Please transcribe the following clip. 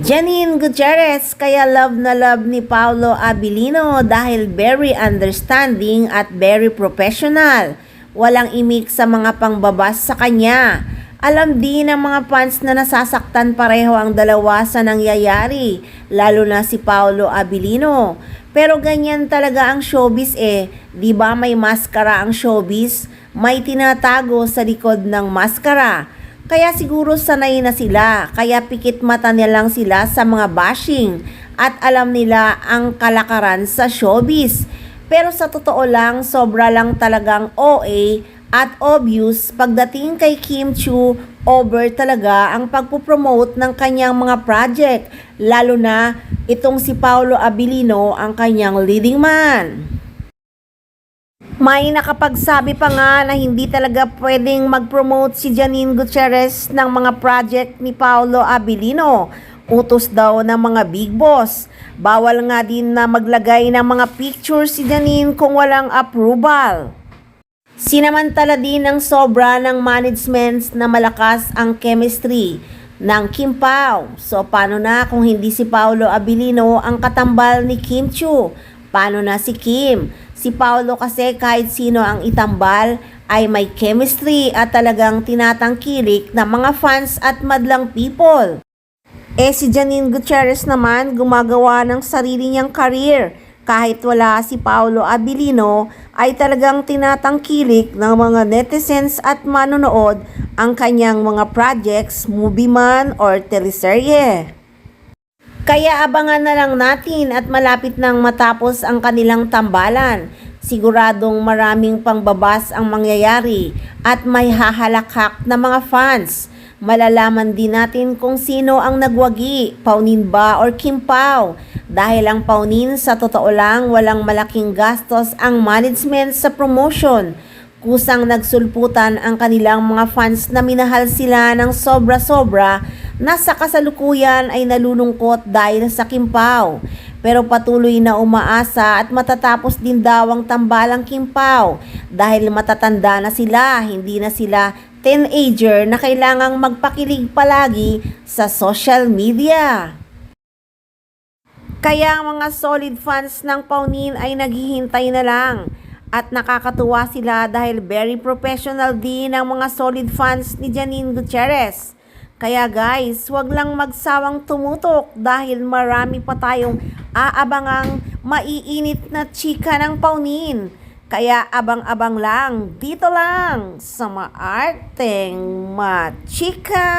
Janine Gutierrez, kaya love na love ni Paolo Abilino dahil very understanding at very professional. Walang imik sa mga pangbabas sa kanya. Alam din ng mga fans na nasasaktan pareho ang dalawa sa nangyayari, lalo na si Paolo Abilino. Pero ganyan talaga ang showbiz eh. Di ba may maskara ang showbiz? May tinatago sa likod ng maskara. Kaya siguro sanay na sila, kaya pikit mata nilang sila sa mga bashing at alam nila ang kalakaran sa showbiz. Pero sa totoo lang, sobra lang talagang OA at obvious pagdating kay Kim Chiu. Over talaga ang pagpupromote ng kanyang mga project, lalo na itong si Paolo Abilino ang kanyang leading man. May nakapagsabi pa nga na hindi talaga pwedeng mag-promote si Janine Gutierrez ng mga project ni Paolo Abilino. Utos daw ng mga big boss. Bawal nga din na maglagay ng mga picture si Janine kung walang approval. Sinamantala din ng sobra ng management na malakas ang chemistry ng Kim Pao. So paano na kung hindi si Paolo Abilino ang katambal ni Kim Chiu? Paano na si Kim? Si Paolo kasi kahit sino ang itambal ay may chemistry at talagang tinatangkilik ng mga fans at madlang people. Si Janine Gutierrez naman gumagawa ng sarili niyang career. Kahit wala si Paolo Abilino ay talagang tinatangkilik ng mga netizens at manonood ang kanyang mga projects, movie man or teleserye. Kaya abangan na lang natin at malapit nang matapos ang kanilang tambalan. Siguradong maraming pangbabas ang mangyayari at may hahalakhak na mga fans. Malalaman din natin kung sino ang nagwagi, Paunin ba or Kim Pao? Dahil ang Paunin sa totoo lang walang malaking gastos ang management sa promotion. Kusang nagsulputan ang kanilang mga fans na minahal sila ng sobra-sobra na sa kasalukuyan ay nalulungkot dahil sa Kim Pao. Pero patuloy na umaasa at matatapos din daw ang tambalang Kim Pao dahil matatanda na sila, hindi na sila teenager na kailangang magpakilig palagi sa social media. Kaya ang mga solid fans ng Paunin ay naghihintay na lang. At nakakatuwa sila dahil very professional din ang mga solid fans ni Janine Gutierrez. Kaya guys, wag lang magsawang tumutok dahil marami pa tayong aabangang maiinit na chika ng Paunin. Kaya abang-abang lang, dito lang sa Maarteng Machika.